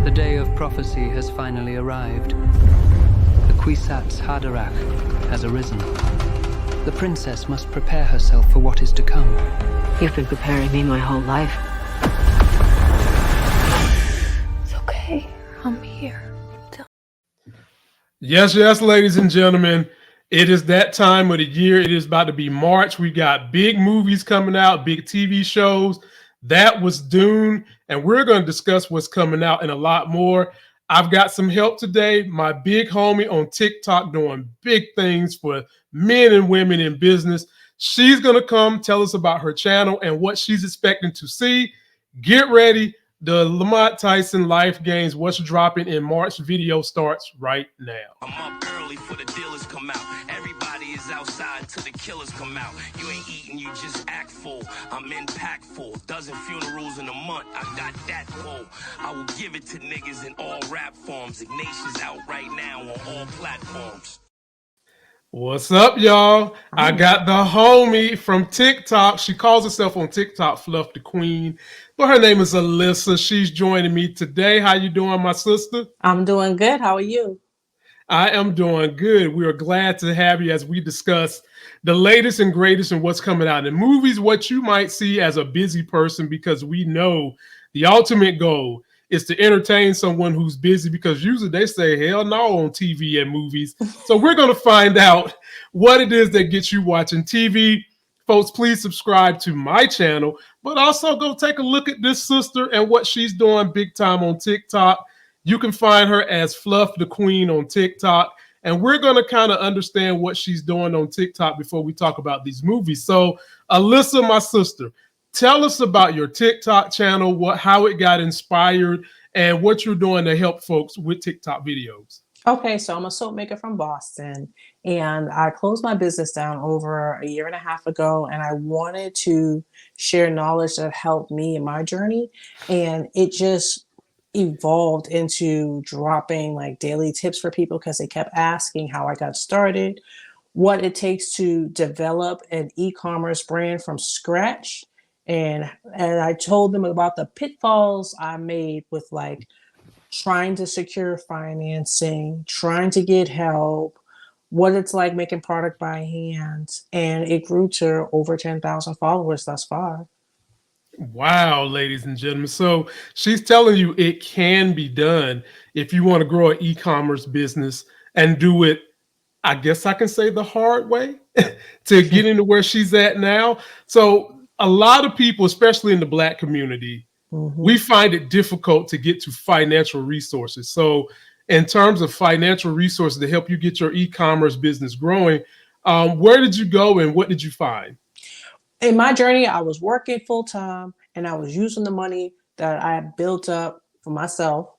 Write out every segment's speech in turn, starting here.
The day of prophecy has finally arrived. The Kwisatz Haderach has arisen. The princess must prepare herself for what is to come. You've been preparing me my whole life. It's okay. I'm here. Yes, ladies and gentlemen, it is that time of the year. It is about to be March. We got big movies coming out, big TV shows. That was Dune, and we're going to discuss what's coming out and a lot more. I've got some help today. My big homie on TikTok doing big things for men and women in business. She's going to come tell us about her channel and what she's expecting to see. Get ready. The Lamont Tyson Life Gains What's Dropping in March video starts right now. I'm up early for the dealers come out. Everybody is outside till the killers come out. You ain't eating, you just act full. I'm impactful. Dozen funerals in a month. I got that pull. I will give it to niggas in all rap forms. Ignatius out right now on all platforms. What's up, y'all? I got the homie from TikTok. She calls herself on TikTok Fluff the Queen, but her name is Alyssa. She's joining me today. How you doing, my sister? I'm doing good. How are you? I am doing good. We are glad to have you as we discuss the latest and greatest and what's coming out in movies, what you might see as a busy person, because we know the ultimate goal is to entertain someone who's busy, because usually they say hell no on TV and movies. So we're going to find out what it is that gets you watching TV. Folks, please subscribe to my channel, but also go take a look at this sister and what she's doing big time on TikTok. You can find her as Fluff the Queen on TikTok. And we're going to kind of understand what she's doing on TikTok before we talk about these movies. So Alyssa, my sister, tell us about your TikTok channel, how it got inspired, and what you're doing to help folks with TikTok videos. Okay, so I'm a soap maker from Boston, and I closed my business down over a year and a half ago, and I wanted to share knowledge that helped me in my journey, and it just evolved into dropping like daily tips for people because they kept asking how I got started, what it takes to develop an e-commerce brand from scratch. And I told them about the pitfalls I made with like trying to secure financing, trying to get help, what it's like making product by hand. And it grew to over 10,000 followers thus far. Wow, ladies and gentlemen. So she's telling you it can be done if you want to grow an e-commerce business and do it, I guess I can say, the hard way to get into where she's at now. So a lot of people, especially in the Black community, we find it difficult to get to financial resources. So in terms of financial resources to help you get your e-commerce business growing, where did you go and what did you find? In my journey, I was working full time and I was using the money that I had built up for myself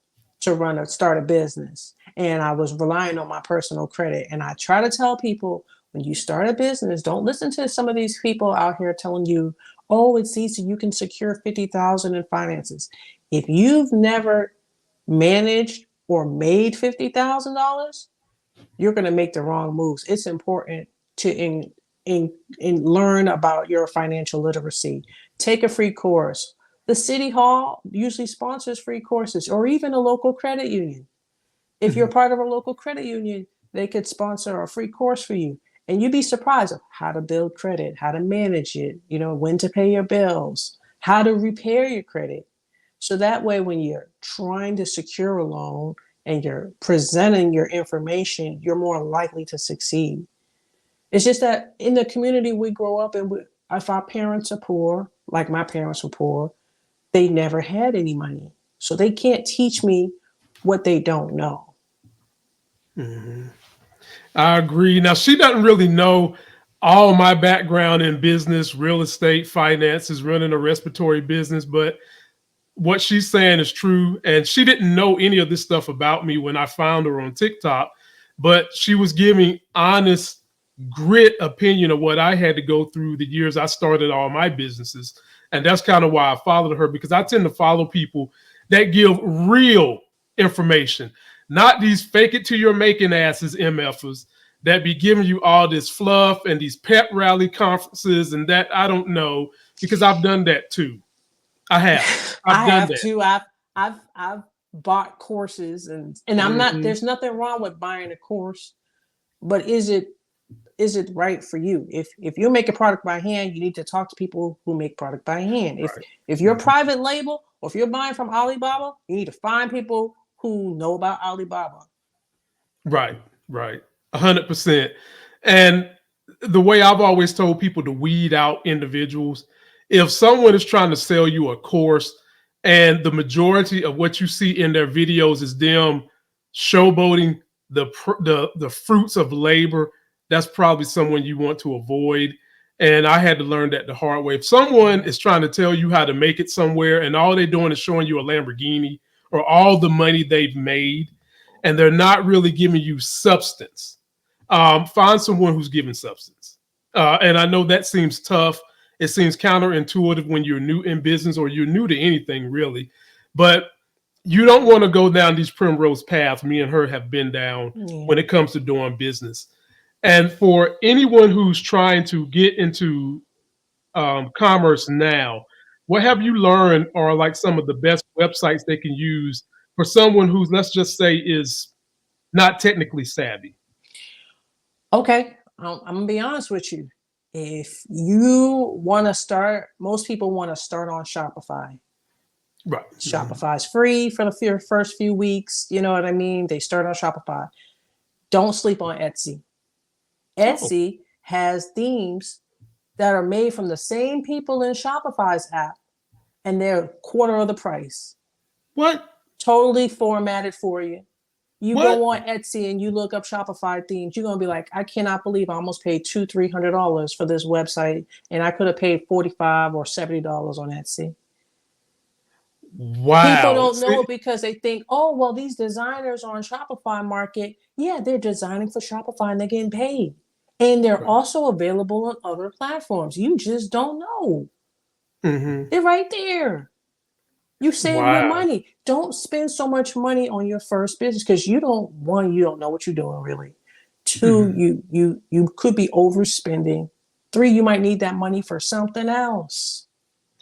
to start a business. And I was relying on my personal credit. And I try to tell people, when you start a business, don't listen to some of these people out here telling you, oh, it's easy, you can secure $50,000 in finances. If you've never managed or made $50,000, you're going to make the wrong moves. It's important to learn about your financial literacy. Take a free course. The city hall usually sponsors free courses, or even a local credit union. If you're part of a local credit union, they could sponsor a free course for you. And you'd be surprised of how to build credit, how to manage it, when to pay your bills, how to repair your credit. So that way, when you're trying to secure a loan and you're presenting your information, you're more likely to succeed. It's just that in the community we grow up in, if our parents are poor, like my parents were poor, they never had any money. So they can't teach me what they don't know. Mm-hmm. I agree. Now, she doesn't really know all my background in business, real estate, finances, running a respiratory business, but what she's saying is true. And she didn't know any of this stuff about me when I found her on TikTok, but she was giving honest, grit opinion of what I had to go through the years I started all my businesses. And that's kind of why I followed her, because I tend to follow people that give real information, not these fake it till you're making asses MFers that be giving you all this fluff and these pep rally conferences and that. I don't know, because I've done that too. I have. I've done that too. I've bought courses, and I'm not. There's nothing wrong with buying a course, but is it right for you? If you make a product by hand, you need to talk to people who make product by hand. If you're private label, or if you're buying from Alibaba, you need to find people who know about Alibaba. Right, 100%. And the way I've always told people to weed out individuals, if someone is trying to sell you a course and the majority of what you see in their videos is them showboating the fruits of labor, that's probably someone you want to avoid. And I had to learn that the hard way. If someone is trying to tell you how to make it somewhere and all they're doing is showing you a Lamborghini or all the money they've made, and they're not really giving you substance, find someone who's giving substance. And I know that seems tough. It seems counterintuitive when you're new in business or you're new to anything really, but you don't want to go down these primrose paths me and her have been down when it comes to doing business. And for anyone who's trying to get into commerce now, what have you learned are like some of the best websites they can use for someone who's, let's just say, is not technically savvy? Okay, I'm gonna be honest with you. If you want to start, most people want to start on Shopify. Right. Shopify's free for the first few weeks. You know what I mean? They start on Shopify. Don't sleep on Etsy. Etsy has themes that are made from the same people in Shopify's app, and they're quarter of the price. What? Totally formatted for you. You go on Etsy and you look up Shopify themes, you're gonna be like, I cannot believe I almost paid $200-300 for this website, and I could have paid $45 or $70 on Etsy. Wow. People don't know it because they think, oh, well, these designers on Shopify market, yeah, they're designing for Shopify and they're getting paid. And they're also available on other platforms. You just don't know. They're right there. You save your money. Don't spend so much money on your first business because you don't know what you're doing really. 2, you could be overspending. 3, you might need that money for something else.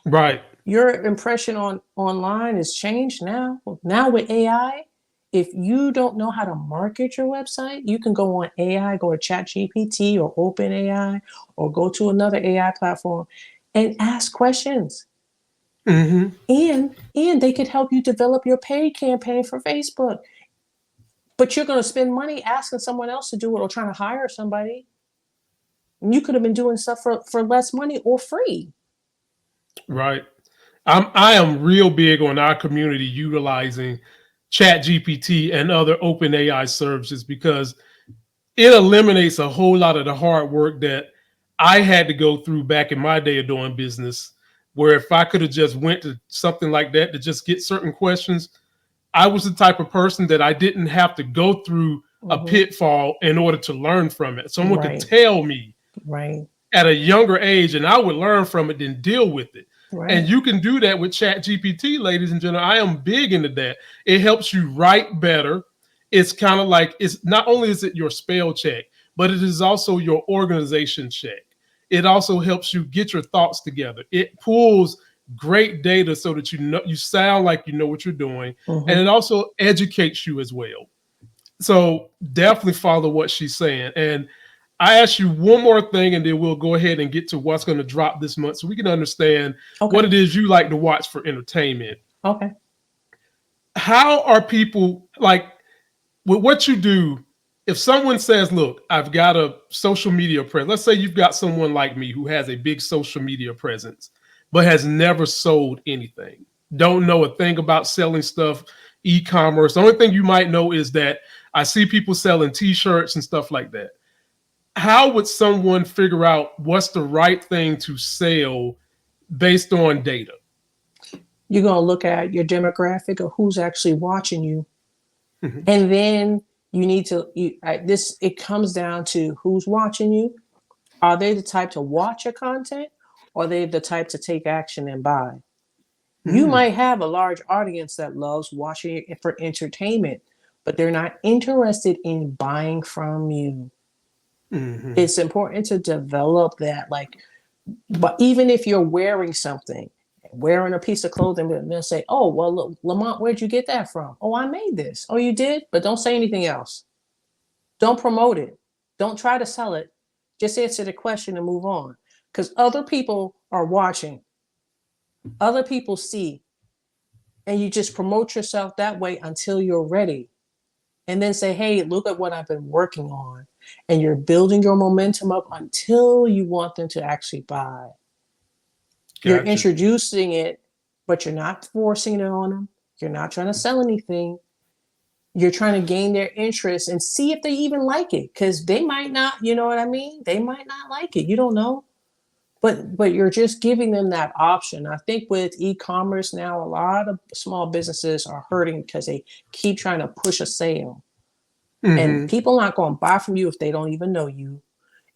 Right. Your impression online has changed now. Now with AI, if you don't know how to market your website, you can go on AI, go to ChatGPT or OpenAI, or go to another AI platform and ask questions. And they could help you develop your paid campaign for Facebook. But you're going to spend money asking someone else to do it or trying to hire somebody. And you could have been doing stuff for less money or free. Right. I am real big on our community utilizing ChatGPT and other open AI services because it eliminates a whole lot of the hard work that I had to go through back in my day of doing business, where if I could have just went to something like that to just get certain questions, I was the type of person that I didn't have to go through a pitfall in order to learn from it. Someone could tell me at a younger age and I would learn from it and deal with it. And you can do that with ChatGPT, ladies and gentlemen. I am big into that. It helps you write better. It's kind of like, it's not only is it your spell check, but it is also your organization check. It also helps you get your thoughts together. It pulls great data so that you sound like you know what you're doing, and it also educates you as well. So definitely follow what she's saying. And I ask you one more thing, and then we'll go ahead and get to what's going to drop this month so we can understand what it is you like to watch for entertainment. Okay. How are people, like, with what you do, if someone says, look, I've got a social media presence, let's say you've got someone like me who has a big social media presence, but has never sold anything, don't know a thing about selling stuff, e-commerce. The only thing you might know is that I see people selling t-shirts and stuff like that. How would someone figure out what's the right thing to sell based on data? You're going to look at your demographic of who's actually watching you. And then you need to, it comes down to who's watching you. Are they the type to watch your content, or are they the type to take action and buy? You might have a large audience that loves watching it for entertainment, but they're not interested in buying from you. It's important to develop that. Like, but even if you're wearing something, wearing a piece of clothing, and they'll say, "Oh, well, look, Lamont, where'd you get that from?" "Oh, I made this." "Oh, you did?" But don't say anything else. Don't promote it. Don't try to sell it. Just answer the question and move on. Because other people are watching. Other people see. And you just promote yourself that way until you're ready. And then say, "Hey, look at what I've been working on." And you're building your momentum up until you want them to actually buy. You're Gotcha. introducing it, but you're not forcing it on them. You're not trying to sell anything. You're trying to gain their interest and see if they even like it, because they might not, you know what I mean? They might not like it. You don't know. But you're just giving them that option. I think with e-commerce now, a lot of small businesses are hurting because they keep trying to push a sale. And people aren't going to buy from you if they don't even know you.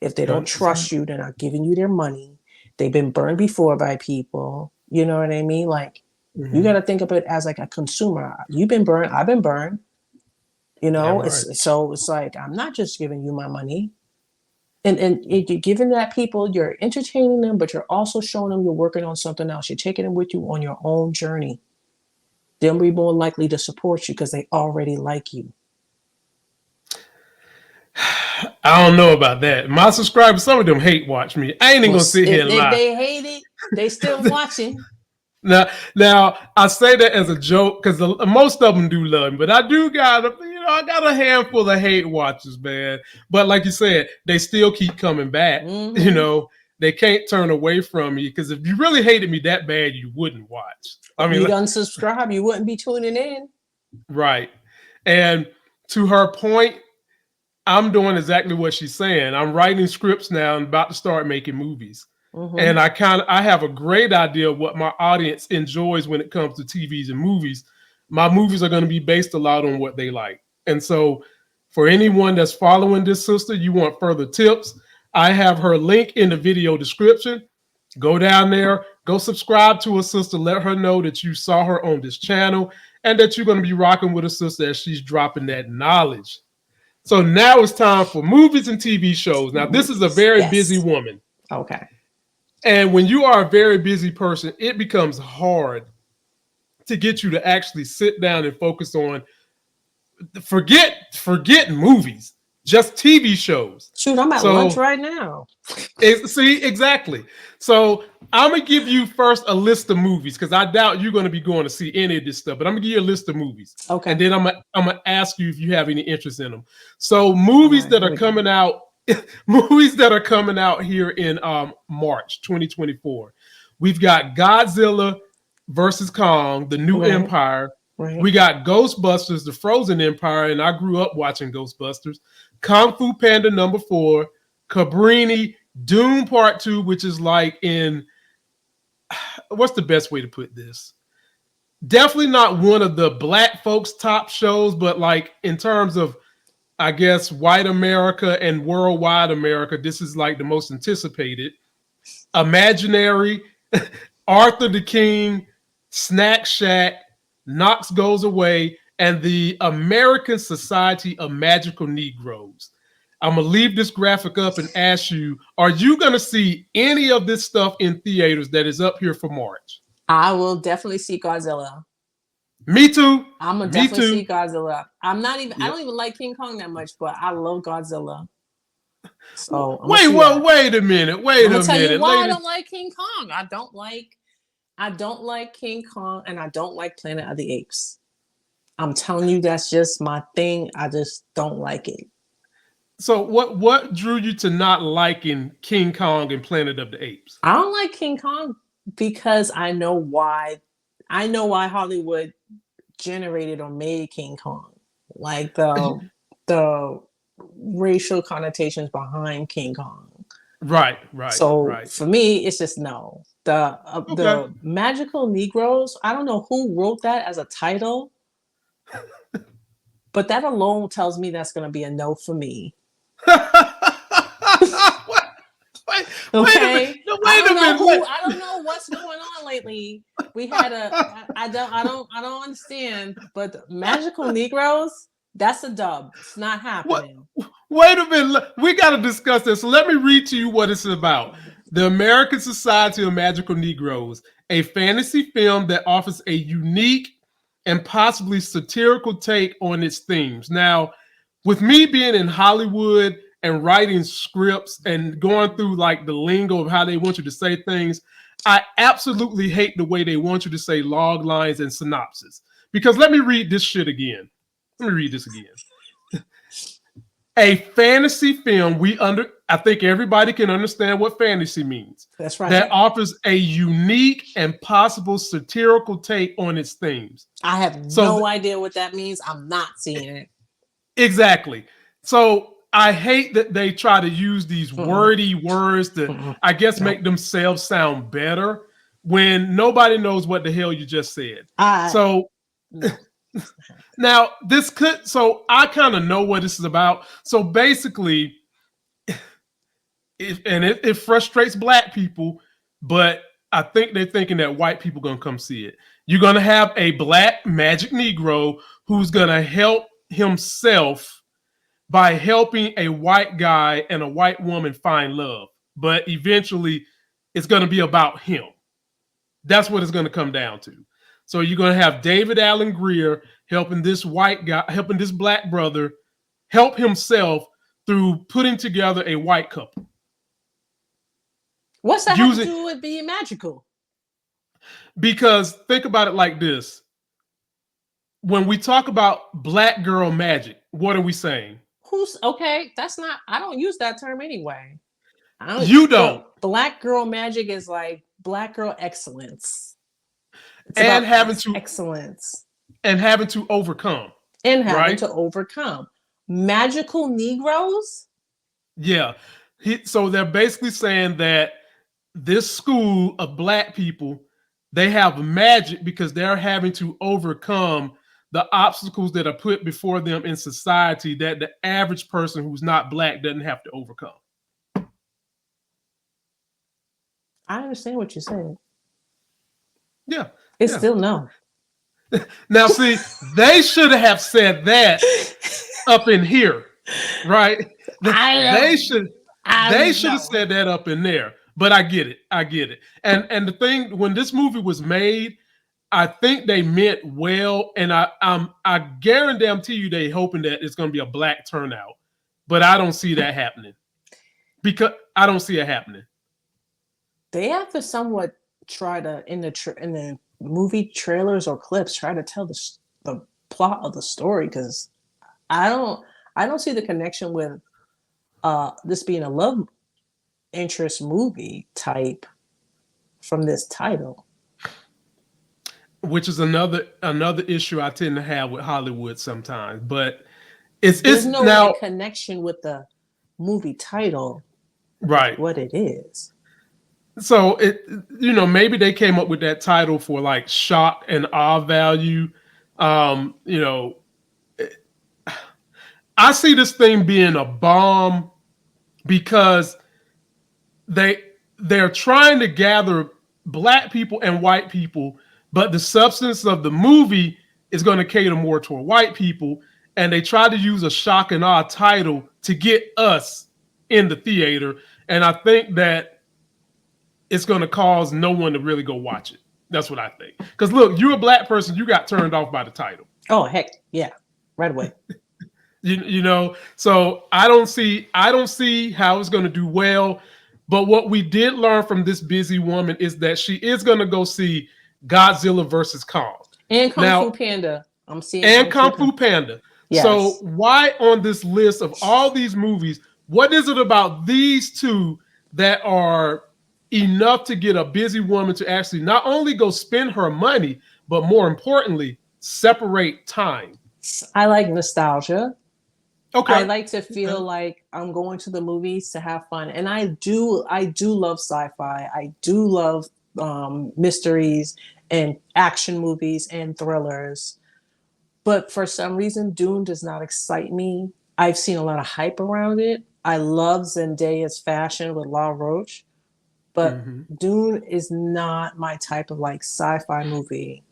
If they don't trust you, they're not giving you their money. They've been burned before by people. You know what I mean? Like, you got to think of it as like a consumer. You've been burned. I've been burned. You know, it's like, I'm not just giving you my money. And you're giving that people, you're entertaining them, but you're also showing them you're working on something else. You're taking them with you on your own journey. They'll be more likely to support you because they already like you. I don't know about that. My subscribers, some of them hate watch me. I ain't even gonna sit here and lie. If they hate it, they still watching. Now I say that as a joke because most of them do love me, but I do got I got a handful of hate watchers, man. But like you said, they still keep coming back. You know, they can't turn away from me because if you really hated me that bad, you wouldn't watch. I mean, you'd unsubscribe, you wouldn't be tuning in. Right. And to her point, I'm doing exactly what she's saying. I'm writing scripts now and about to start making movies. And I have a great idea of what my audience enjoys when it comes to TVs and movies. My movies are going to be based a lot on what they like. And so for anyone that's following this sister, you want further tips, I have her link in the video description. Go down there, go subscribe to her sister, let her know that you saw her on this channel and that you're going to be rocking with her sister as she's dropping that knowledge. So now it's time for movies and TV shows. Now, this is a very busy woman. Okay. And when you are a very busy person, it becomes hard to get you to actually sit down and focus on forget movies, just TV shows. Shoot, I'm at lunch right now. See, exactly. So I'm going to give you first a list of movies because I doubt you're going to be going to see any of this stuff, but I'm going to give you a list of movies. Okay. And then I'm going to ask you if you have any interest in them. So movies that are coming out, movies that are coming out here in March 2024. We've got Godzilla versus Kong, the New Empire. We got Ghostbusters, the Frozen Empire, and I grew up watching Ghostbusters. Kung Fu Panda #4, Cabrini, Dune Part 2, which is like in, what's the best way to put this? Definitely not one of the black folks' top shows, but like in terms of, I guess, white America and worldwide America, this is like the most anticipated. Imaginary, Arthur the King, Snack Shack, Knox Goes Away, and the American Society of Magical Negroes. I'm going to leave this graphic up and ask you, are you going to see any of this stuff in theaters that is up here for March? I will definitely see Godzilla. Me too. I'm going to definitely see Godzilla. I don't even like King Kong that much, but I love Godzilla. So wait a minute. Wait a minute. Tell you why I don't like King Kong. I don't like King Kong, and I don't like Planet of the Apes. I'm telling you, that's just my thing. I just don't like it. So what drew you to not liking King Kong and Planet of the Apes? I don't like King Kong because I know why. I know why Hollywood generated or made King Kong. Like the racial connotations behind King Kong. Right. So for me, it's just no. The Magical Negroes, I don't know who wrote that as a title, but that alone tells me that's going to be a no for me. Wait a minute. I don't know what's going on lately. We had I don't understand, but the Magical Negroes, That's a dub. It's not What? happening. Wait a minute. We got to discuss this. So let me read to you what it's about. The American Society of Magical Negroes, a fantasy film that offers a unique and possibly satirical take on its themes. Now, with me being in Hollywood and writing scripts and going through like the lingo of how they want you to say things, I absolutely hate the way they want you to say log lines and synopsis. Because let me read this shit again. Let me read this again. A fantasy film I think everybody can understand what fantasy means. That's right. That offers a unique and possible satirical take on its themes. I have no idea what that means. I'm not seeing it. Exactly. So I hate that they try to use these wordy words to, I guess, make themselves sound better when nobody knows what the hell you just said. Now this could, so I kind of know what this is about. So basically, it frustrates black people, but I think they're thinking that white people gonna come see it. You're gonna have a black magic Negro who's gonna help himself by helping a white guy and a white woman find love, but eventually it's gonna be about him. That's what it's gonna come down to. So you're gonna have David Allen Greer helping this white guy, helping this black brother help himself through putting together a white couple. What's that have to do with being magical? Because think about it like this. When we talk about black girl magic, what are we saying? Who's okay? That's not, I don't use that term anyway. You don't. Black girl magic is like black girl excellence. It's and having to excellence. And having to overcome. And having to overcome. Magical Negroes? Yeah. So they're basically saying that this school of black people, they have magic because they're having to overcome the obstacles that are put before them in society that the average person who's not black doesn't have to overcome. I understand what you're saying. Yeah. It's still no. Now, see, they should have said that up in here, right? They should have said that up in there. But I get it. And the thing, when this movie was made, I think they meant well, and I guarantee you they hoping that it's going to be a black turnout, but I don't see that happening because I don't see it happening. They have to somewhat try to in the movie trailers or clips try to tell the plot of the story, because I don't see the connection with this being a love interest movie type from this title, which is another issue I tend to have with Hollywood sometimes. But there's no connection with the movie title, right? What it is. So maybe they came up with that title for like shock and awe value. I see this thing being a bomb because they're trying to gather black people and white people, but the substance of the movie is going to cater more toward white people, and they try to use a shock and awe title to get us in the theater, and I think that it's going to cause no one to really go watch it. That's what I think. Because look, you're a black person, you got turned off by the title. Oh heck yeah, right away. So I don't see how it's going to do well. But what we did learn from this busy woman is that she is going to go see Godzilla versus Kong and Kung Fu Panda. I'm seeing and Kung Fu Panda. Yes. So why on this list of all these movies? What is it about these two that are enough to get a busy woman to actually not only go spend her money, but more importantly, separate time? I like nostalgia. Okay. I like to feel like I'm going to the movies to have fun. And I do love sci-fi. I do love mysteries and action movies and thrillers. But for some reason, Dune does not excite me. I've seen a lot of hype around it. I love Zendaya's fashion with La Roche. But Dune is not my type of like sci-fi movie.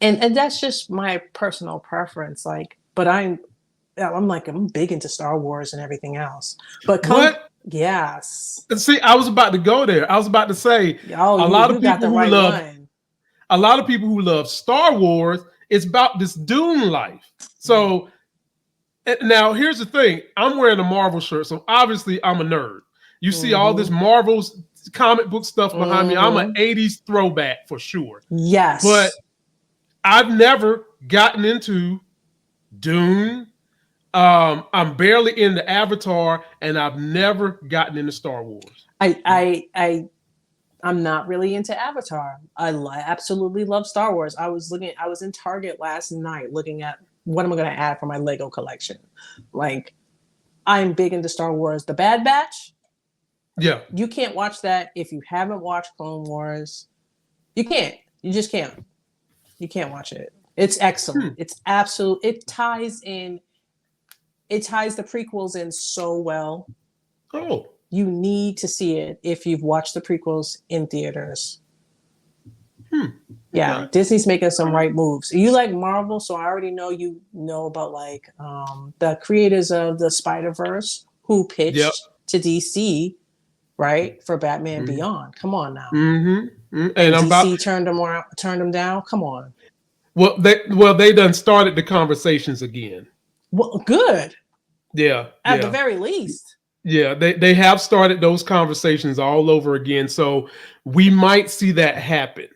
And that's just my personal preference. Like, but I'm big into Star Wars and everything else. But What? yes. See, I was about to go there. I was about to say Oh, a lot of you got people the who right love one. a lot of people who love Star Wars, it's about this Dune life. So now here's the thing. I'm wearing a Marvel shirt, so obviously I'm a nerd. You see all this Marvel's comic book stuff behind me. I'm an 80s throwback for sure. Yes. But I've never gotten into Dune. I'm barely into Avatar, and I've never gotten into Star Wars. I'm not really into Avatar. I absolutely love Star Wars. I was in Target last night looking at what am I going to add for my Lego collection. Like, I'm big into Star Wars. The Bad Batch. Yeah. You can't watch that if you haven't watched Clone Wars. You can't. You just can't. You can't watch it. It's excellent. It's absolute. It ties the prequels in so well. Oh. You need to see it if you've watched the prequels in theaters. Yeah, Okay. Disney's making some right moves. You like Marvel, so I already know you know about like the creators of the Spider-Verse who pitched to DC, right, for Batman Beyond. Come on now. And DC turned them down. Come on. Well, they done started the conversations again. Well, good. Yeah. At the very least. Yeah, they have started those conversations all over again. So we might see that happen.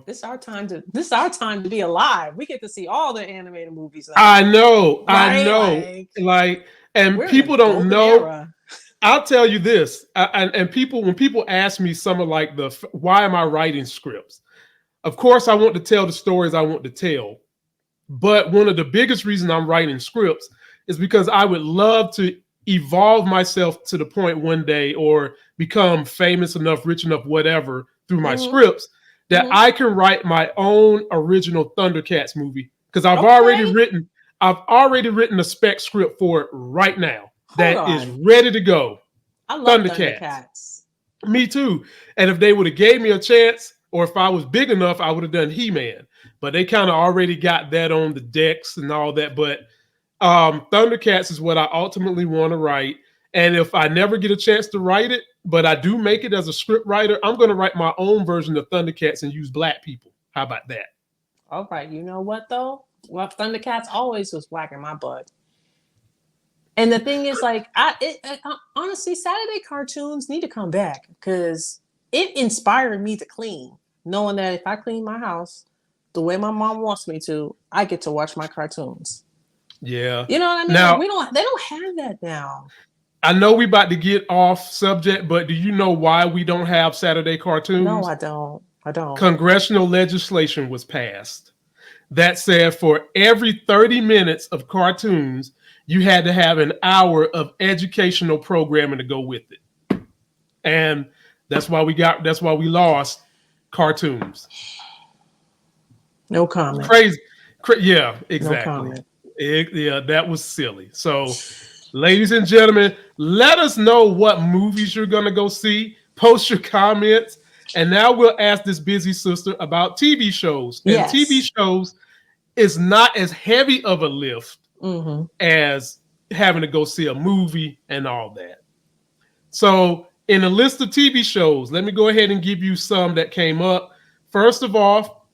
This is our time to be alive. We get to see all the animated movies. I know. Like, and people don't know. Era. I'll tell you this, and when people ask me some of like why am I writing scripts? Of course, I want to tell the stories I want to tell, but one of the biggest reasons I'm writing scripts is because I would love to evolve myself to the point one day, or become famous enough, rich enough, whatever, through my scripts that I can write my own original Thundercats movie, because I've already written a spec script for it right now. That is ready to go. I love Thundercats. Me too. And if they would have gave me a chance, or if I was big enough, I would have done He-Man. But they kind of already got that on the decks and all that. But Thundercats is what I ultimately want to write. And if I never get a chance to write it, but I do make it as a script writer, I'm going to write my own version of Thundercats and use Black people. How about that? All right. You know what, though? Well, Thundercats always was whacking my butt. And the thing is, like, honestly, Saturday cartoons need to come back, because it inspired me to clean, knowing that if I clean my house the way my mom wants me to, I get to watch my cartoons. Yeah. You know what I mean? Now, like, they don't have that now. I know we about to get off subject, but do you know why we don't have Saturday cartoons? No, I don't. Congressional legislation was passed that said for every 30 minutes of cartoons, you had to have an hour of educational programming to go with it. And that's why we lost cartoons. No comment. Crazy. Yeah, exactly. No comment. Yeah, that was silly. So, ladies and gentlemen, let us know what movies you're going to go see. Post your comments. And now we'll ask this busy sister about TV shows. And TV shows is not as heavy of a lift as having to go see a movie and all that. So in a list of TV shows, let me go ahead and give you some that came up. First of all,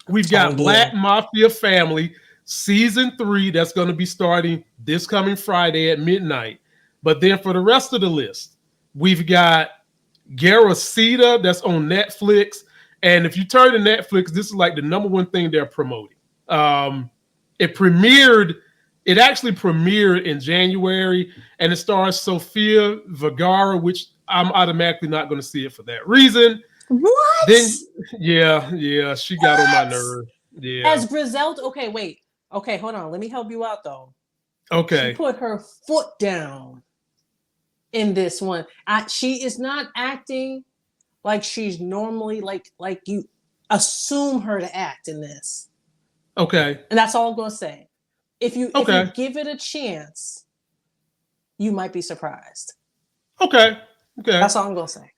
we've got Black Mafia Family season 3 that's going to be starting this coming Friday at midnight. But then for the rest of the list, we've got Garacita that's on Netflix. And if you turn to Netflix, this is like the number one thing they're promoting. It actually premiered in January, and it stars Sofia Vergara, which I'm automatically not going to see it for that reason. What? Then, yeah, she got on my nerve. Yeah. As Griselda, okay, wait. Okay, hold on. Let me help you out, though. Okay. She put her foot down in this one. She is not acting like she's normally like you assume her to act in this. Okay. And that's all I'm gonna say. If you give it a chance, you might be surprised. Okay. That's all I'm gonna say.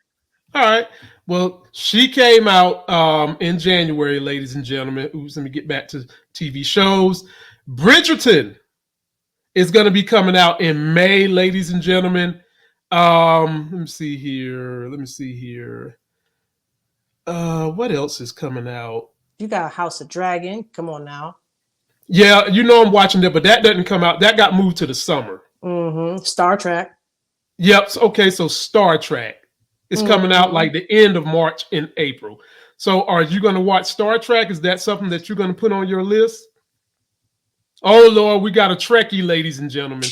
All right. Well, she came out in January, ladies and gentlemen. Let me get back to TV shows. Bridgerton is going to be coming out in May, ladies and gentlemen. Let me see here. What else is coming out? You got House of Dragon. Come on now. Yeah, you know I'm watching that, but that doesn't come out. That got moved to the summer. Star Trek. Yep. Okay, so Star Trek is coming out like the end of March and April. So are you going to watch Star Trek? Is that something that you're going to put on your list? Oh, Lord, we got a Trekkie, ladies and gentlemen.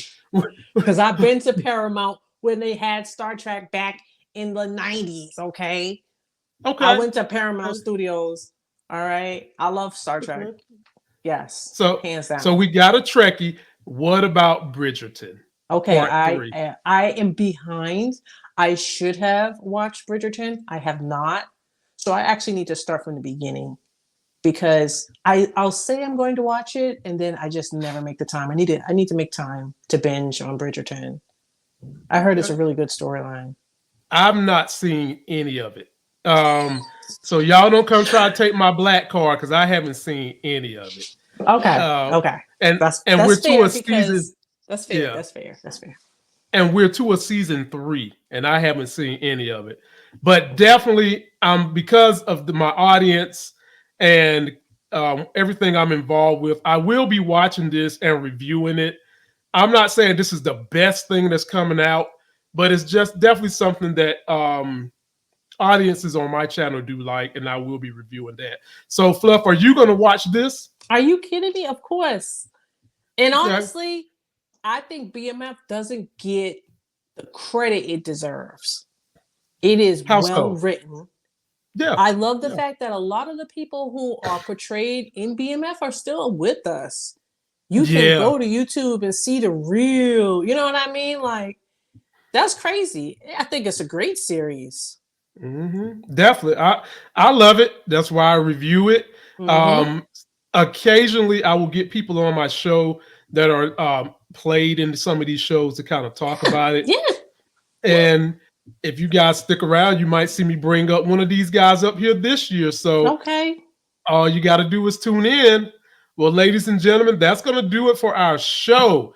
Because I've been to Paramount when they had Star Trek back in the 90s, okay? Okay. I went to Paramount Studios, all right? I love Star Trek. Yes, So, hands down. So we got a Trekkie. What about Bridgerton? Okay, Part 3. I am behind. I should have watched Bridgerton. I have not. So I actually need to start from the beginning because I'll say I'm going to watch it and then I just never make the time. I need to make time to binge on Bridgerton. I heard it's a really good storyline. I'm not seeing any of it. So y'all don't come try to take my black card because I haven't seen any of it. Okay. And that's we're to a fair season. That's fair. Yeah. That's fair. And we're to a season 3, and I haven't seen any of it. But definitely, because of my audience and everything I'm involved with, I will be watching this and reviewing it. I'm not saying this is the best thing that's coming out, but it's just definitely something that audiences on my channel do like, and I will be reviewing that. So, Fluff, are you going to watch this? Are you kidding me? Of course. And Okay. honestly, I think BMF doesn't get the credit it deserves. It is well written. Yeah. I love the fact that a lot of the people who are portrayed in BMF are still with us. You can go to YouTube and see the real, you know what I mean? Like, that's crazy. I think it's a great series. Definitely. I love it. That's why I review it. Occasionally I will get people on my show that are played in some of these shows to kind of talk about it. And if you guys stick around, you might see me bring up one of these guys up here this year. So all you got to do is tune in. Well, ladies and gentlemen, that's going to do it for our show.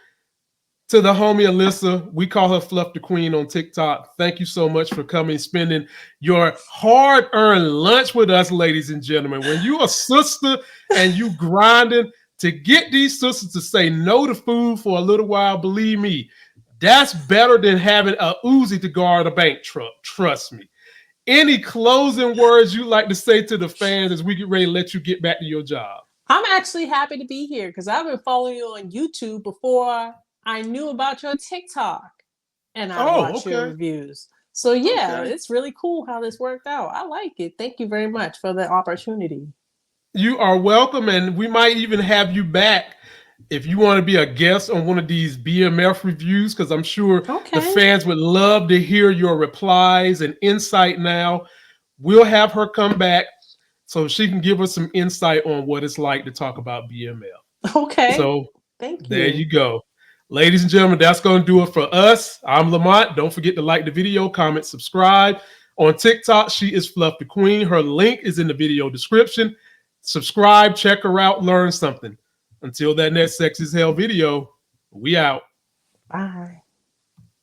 To the homie Alyssa, we call her Fluff the Queen on TikTok. Thank you so much for coming, spending your hard-earned lunch with us, ladies and gentlemen. When you a sister and you grinding to get these sisters to say no to food for a little while, believe me, that's better than having a Uzi to guard a bank truck. Trust me. Any closing words you like to say to the fans as we get ready to let you get back to your job? I'm actually happy to be here because I've been following you on YouTube before I knew about your TikTok and I watched your reviews. So yeah, it's really cool how this worked out. I like it. Thank you very much for the opportunity. You are welcome. And we might even have you back if you want to be a guest on one of these BMF reviews, because I'm sure the fans would love to hear your replies and insight now. We'll have her come back so she can give us some insight on what it's like to talk about BMF. Okay. So thank you. There you go. Ladies and gentlemen, that's going to do it for us. I'm Lamont. Don't forget to like the video, comment, subscribe. On TikTok, she is Fluff the Queen. Her link is in the video description. Subscribe, check her out, learn something. Until that next Sex is Hell video, we out. Bye.